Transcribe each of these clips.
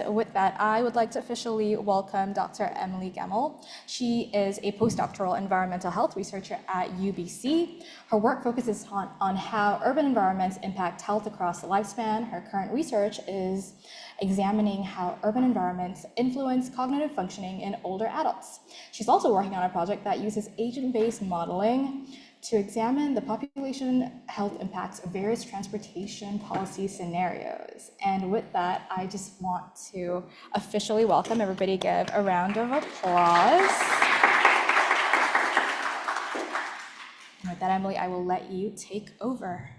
With that, I would like to officially welcome Dr. Emily Gemmell. She is a postdoctoral environmental health researcher at UBC. Her work focuses on how urban environments impact health across the lifespan. Her current research is examining how urban environments influence cognitive functioning in older adults. She's also working on a project that uses agent-based modeling to examine the population health impacts of various transportation policy scenarios. And with that, I just want to officially welcome everybody, give a round of applause. And with that, Emily, I will let you take over.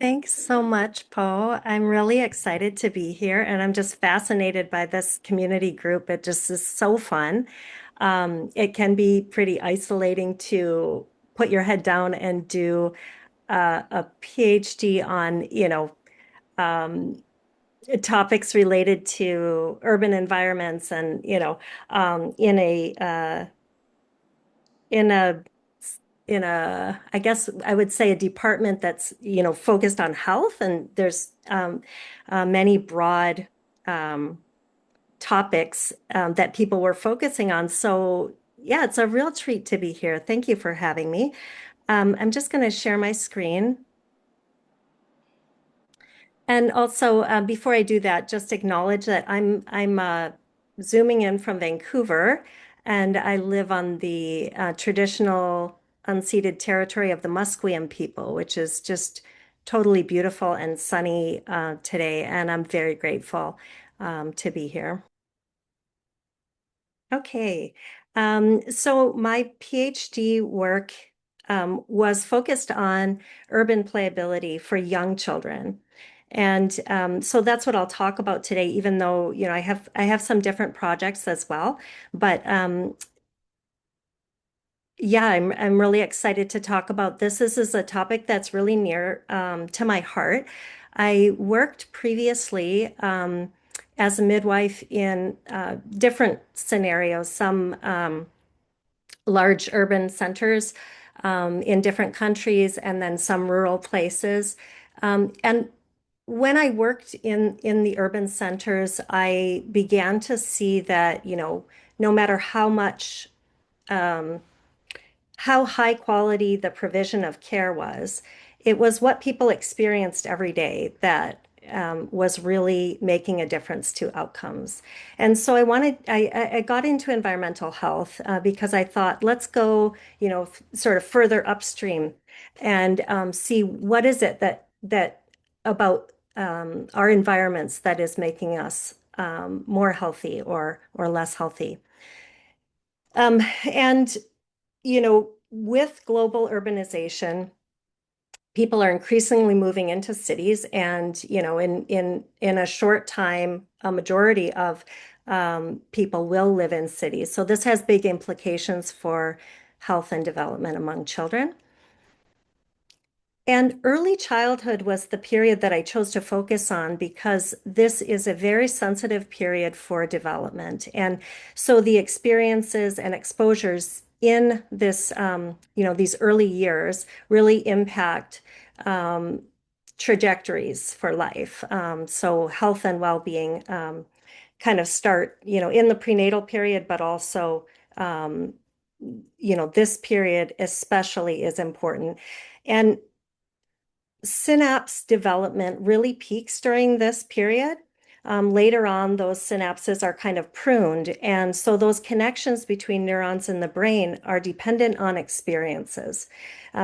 Thanks so much, Poe. I'm really excited to be here, and I'm just fascinated by this community group. It just is so fun. It can be pretty isolating to put your head down and do a PhD on, topics related to urban environments and, in a I guess I would say a department that's, focused on health, and there's many broad topics that people were focusing on. So yeah, it's a real treat to be here. Thank you for having me. I'm just going to share my screen. And also, before I do that, just acknowledge that I'm zooming in from Vancouver, and I live on the traditional unceded territory of the Musqueam people, which is just totally beautiful and sunny today, and I'm very grateful to be here. Okay, so my PhD work was focused on urban playability for young children. And so that's what I'll talk about today, even though, I have some different projects as well. But yeah, I'm really excited to talk about this. This is a topic that's really near to my heart. I worked previously as a midwife in different scenarios, some large urban centers in different countries, and then some rural places. And when I worked in the urban centers, I began to see that, no matter how high quality the provision of care was, it was what people experienced every day that was really making a difference to outcomes. And so I got into environmental health because I thought, let's go, sort of further upstream and see what is it that about our environments that is making us more healthy or less healthy. And with global urbanization, people are increasingly moving into cities, and in a short time, a majority of people will live in cities. So this has big implications for health and development among children. And early childhood was the period that I chose to focus on because this is a very sensitive period for development. And so the experiences and exposures in this, these early years really impact trajectories for life. So health and well-being kind of start, in the prenatal period, but also, this period especially is important. And synapse development really peaks during this period. Later on, those synapses are kind of pruned. And so those connections between neurons in the brain are dependent on experiences.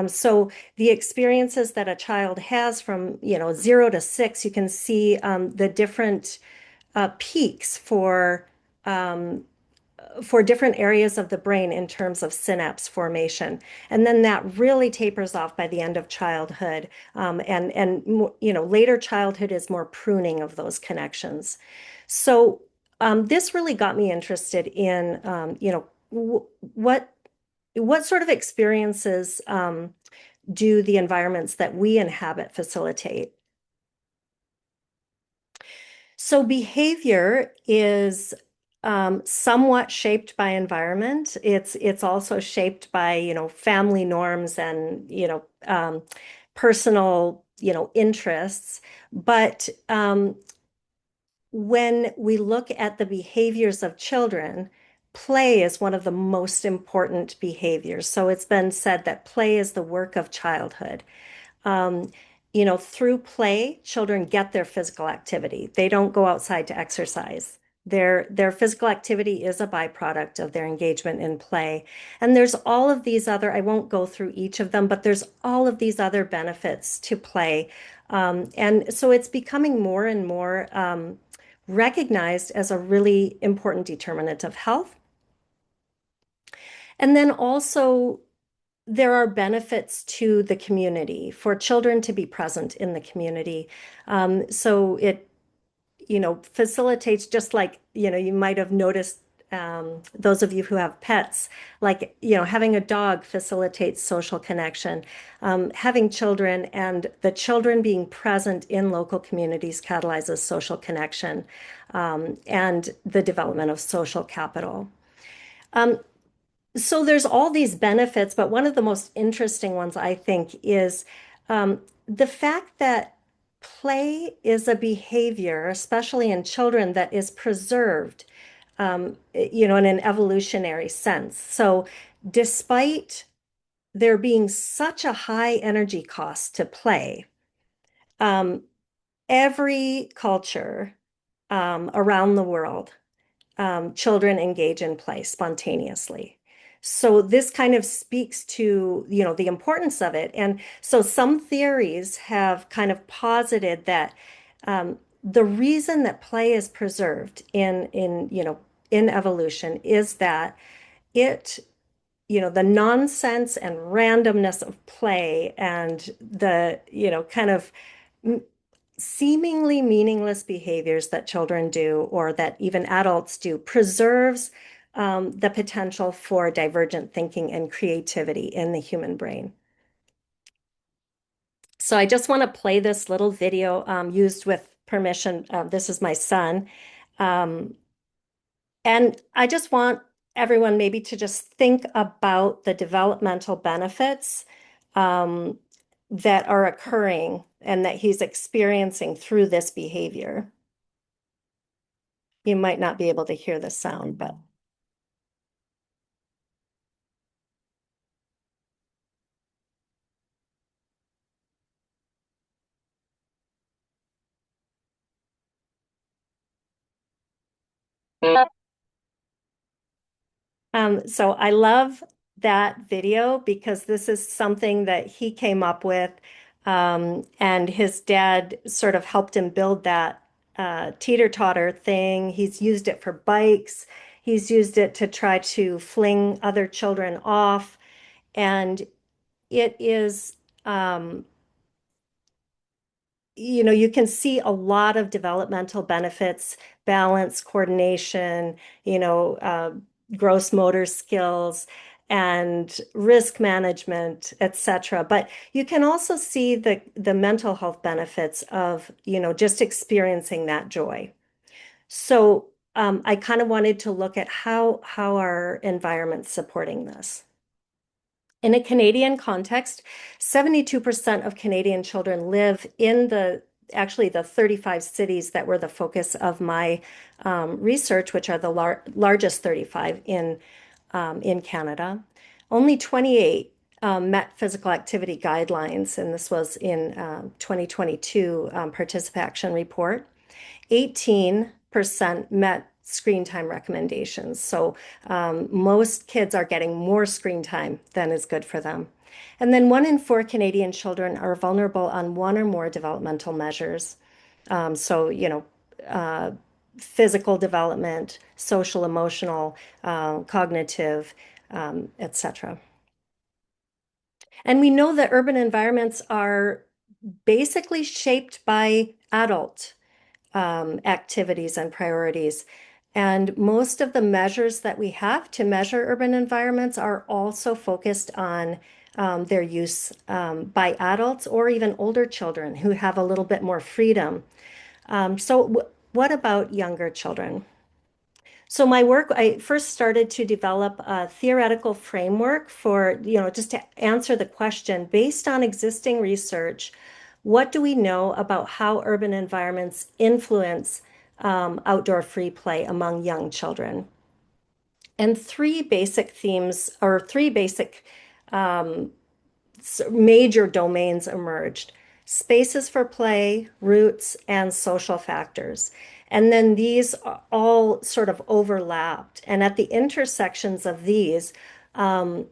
So the experiences that a child has from, 0 to 6, you can see the different peaks for different areas of the brain in terms of synapse formation. And then that really tapers off by the end of childhood. And later childhood is more pruning of those connections. So this really got me interested in, what sort of experiences do the environments that we inhabit facilitate? So behavior is somewhat shaped by environment. It's also shaped by, family norms and, personal, interests. But when we look at the behaviors of children, play is one of the most important behaviors. So it's been said that play is the work of childhood. Um, through play, children get their physical activity. They don't go outside to exercise. Their physical activity is a byproduct of their engagement in play. And there's all of these other, I won't go through each of them, but there's all of these other benefits to play. And so it's becoming more and more recognized as a really important determinant of health. And then also, there are benefits to the community for children to be present in the community. So it, facilitates just like, you might have noticed those of you who have pets, like, having a dog facilitates social connection. Having children and the children being present in local communities catalyzes social connection and the development of social capital. Um, so there's all these benefits, but one of the most interesting ones, I think, is the fact that play is a behavior, especially in children, that is preserved, in an evolutionary sense. So despite there being such a high energy cost to play, um, every culture around the world children engage in play spontaneously. So this kind of speaks to, the importance of it. And so some theories have kind of posited that the reason that play is preserved in evolution is that it, the nonsense and randomness of play and the, kind of seemingly meaningless behaviors that children do or that even adults do preserves the potential for divergent thinking and creativity in the human brain. So I just want to play this little video used with permission. This is my son. Um, and I just want everyone maybe to just think about the developmental benefits um, that are occurring and that he's experiencing through this behavior. You might not be able to hear the sound, but so I love that video because this is something that he came up with, and his dad sort of helped him build that teeter-totter thing. He's used it for bikes. He's used it to try to fling other children off, and it is you can see a lot of developmental benefits, balance, coordination, gross motor skills, and risk management, etc. But you can also see the mental health benefits of, just experiencing that joy. So I kind of wanted to look at how our environment's supporting this. In a Canadian context, 72% of Canadian children live in actually the 35 cities that were the focus of my research, which are the largest 35 in Canada. Only 28 met physical activity guidelines, and this was in 2022 Participation Report. 18% met screen time recommendations. So most kids are getting more screen time than is good for them. And then 1 in 4 Canadian children are vulnerable on one or more developmental measures. So, physical development, social, emotional, cognitive, etc. And we know that urban environments are basically shaped by adult activities and priorities. And most of the measures that we have to measure urban environments are also focused on their use by adults or even older children who have a little bit more freedom. So what about younger children? So my work, I first started to develop a theoretical framework for, just to answer the question, based on existing research, what do we know about how urban environments influence outdoor free play among young children. And three basic themes, or three basic major domains emerged: spaces for play, roots, and social factors. And then these all sort of overlapped. And at the intersections of these, the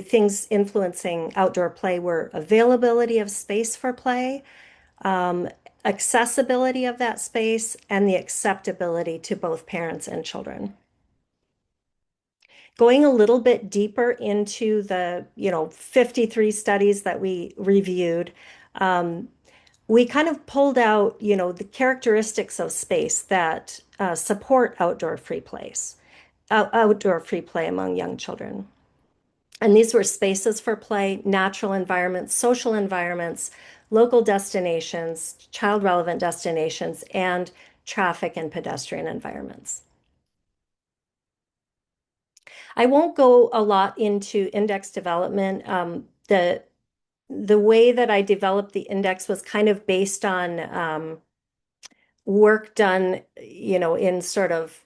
things influencing outdoor play were availability of space for play, accessibility of that space, and the acceptability to both parents and children. Going a little bit deeper into the 53 studies that we reviewed, we kind of pulled out the characteristics of space that support outdoor free play among young children. And these were spaces for play, natural environments, social environments, local destinations, child relevant destinations, and traffic and pedestrian environments. I won't go a lot into index development. The way that I developed the index was kind of based on work done, in sort of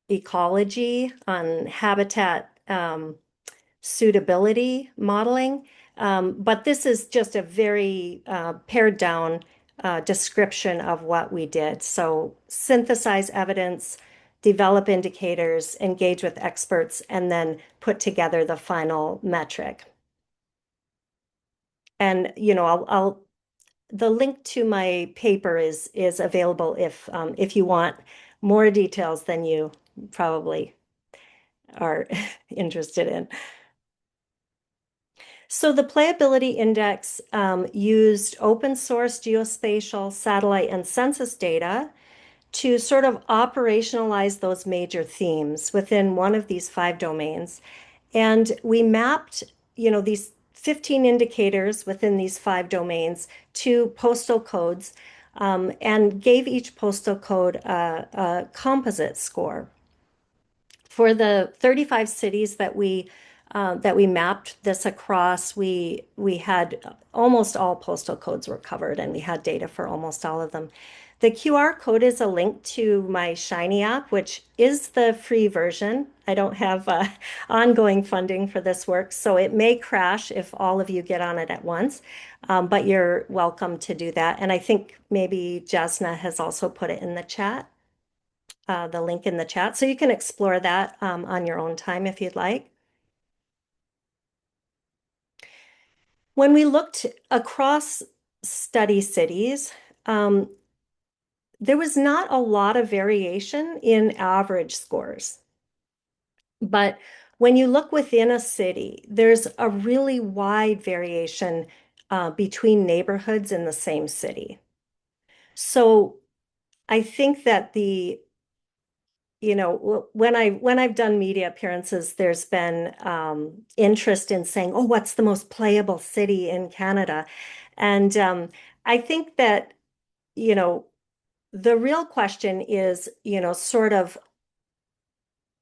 ecology, on habitat suitability modeling. But this is just a very pared down description of what we did. So synthesize evidence, develop indicators, engage with experts, and then put together the final metric. And the link to my paper is available if you want more details than you probably are interested in. So the Playability Index used open source geospatial, satellite, and census data to sort of operationalize those major themes within one of these 5 domains. And we mapped, these 15 indicators within these 5 domains to postal codes, and gave each postal code a composite score. For the 35 cities that we mapped this across, we had almost all postal codes were covered, and we had data for almost all of them. The QR code is a link to my Shiny app, which is the free version. I don't have ongoing funding for this work, so it may crash if all of you get on it at once, but you're welcome to do that. And I think maybe Jasna has also put it in the chat, the link in the chat, so you can explore that on your own time if you'd like. When we looked across study cities, there was not a lot of variation in average scores. But when you look within a city, there's a really wide variation between neighborhoods in the same city. So I think that when I've done media appearances, there's been interest in saying, "Oh, what's the most playable city in Canada?" And I think that the real question is, sort of,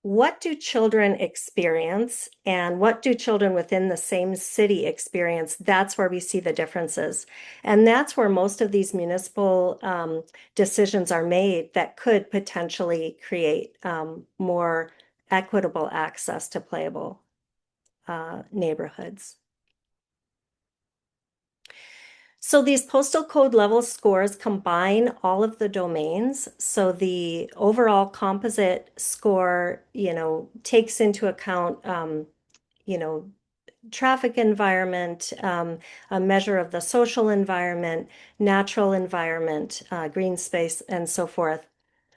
what do children experience and what do children within the same city experience? That's where we see the differences. And that's where most of these municipal decisions are made that could potentially create more equitable access to playable neighborhoods. So these postal code level scores combine all of the domains. So the overall composite score, takes into account, traffic environment, a measure of the social environment, natural environment, green space, and so forth.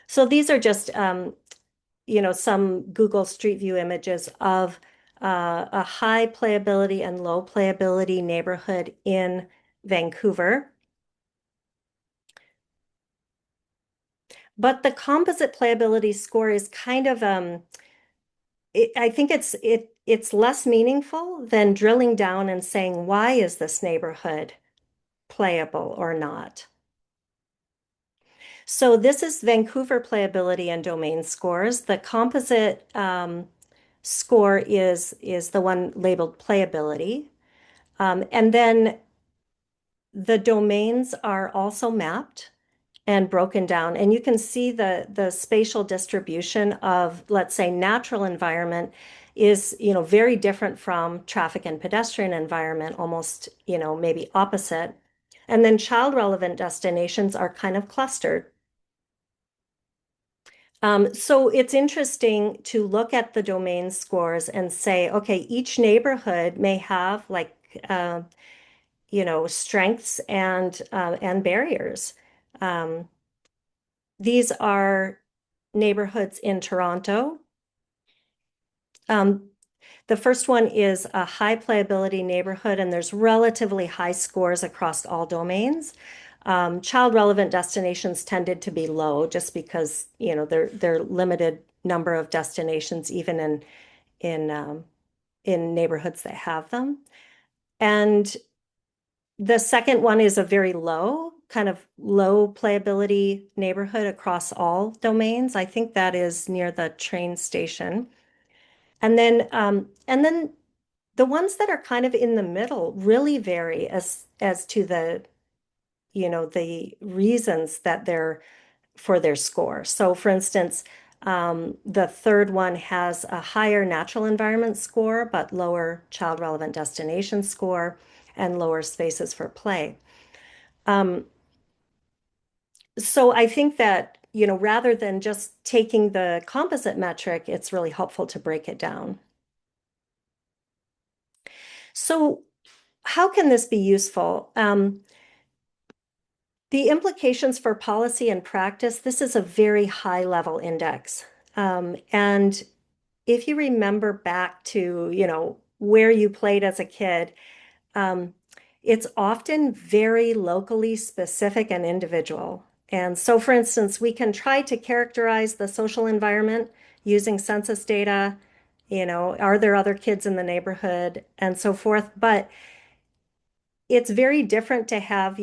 So these are just, some Google Street View images of a high playability and low playability neighborhood in Vancouver. But the composite playability score is kind of, I think it's less meaningful than drilling down and saying, why is this neighborhood playable or not? So this is Vancouver playability and domain scores. The composite score is the one labeled playability. And then the domains are also mapped. and broken down. And you can see the spatial distribution of, let's say, natural environment is, very different from traffic and pedestrian environment, almost, maybe opposite. And then child relevant destinations are kind of clustered. So it's interesting to look at the domain scores and say, okay, each neighborhood may have like, strengths and barriers. Um, these are neighborhoods in Toronto. Um, the first one is a high playability neighborhood, and there's relatively high scores across all domains. Child relevant destinations tended to be low just because, they're limited number of destinations, even in neighborhoods that have them. And the second one is a very low, kind of low playability neighborhood across all domains. I think that is near the train station. And then the ones that are kind of in the middle really vary as to the reasons that they're for their score. So for instance, the third one has a higher natural environment score, but lower child relevant destination score and lower spaces for play. Um, so I think that, rather than just taking the composite metric, it's really helpful to break it down. So how can this be useful? The implications for policy and practice, this is a very high level index. And if you remember back to, where you played as a kid, um, it's often very locally specific and individual. And so, for instance, we can try to characterize the social environment using census data, are there other kids in the neighborhood and so forth. But it's very different to have,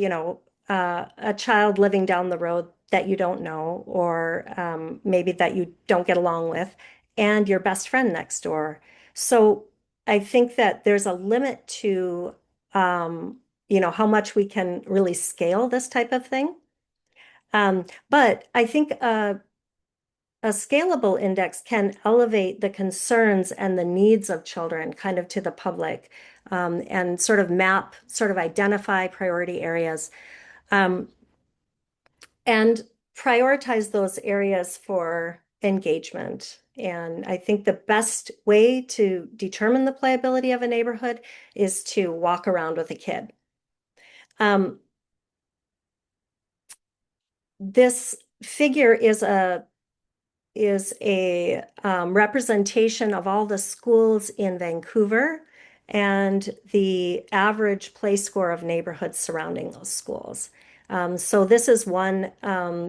a child living down the road that you don't know, or maybe that you don't get along with, and your best friend next door. So I think that there's a limit to, how much we can really scale this type of thing. But I think a scalable index can elevate the concerns and the needs of children kind of to the public, and sort of map, sort of identify priority areas, um, and prioritize those areas for engagement. And I think the best way to determine the playability of a neighborhood is to walk around with a kid. This figure is a representation of all the schools in Vancouver and the average play score of neighborhoods surrounding those schools. So this is one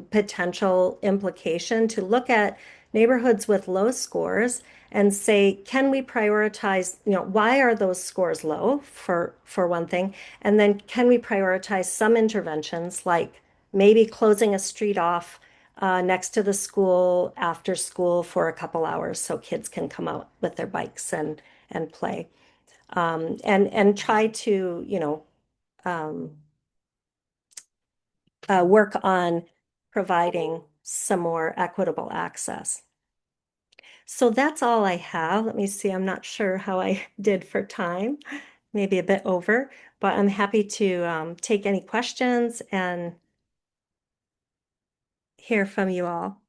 potential implication to look at neighborhoods with low scores and say, can we prioritize, why are those scores low for one thing? And then can we prioritize some interventions like maybe closing a street off next to the school after school for a couple hours so kids can come out with their bikes and play, and try to work on providing some more equitable access. So that's all I have. Let me see. I'm not sure how I did for time, maybe a bit over, but I'm happy to take any questions and hear from you all.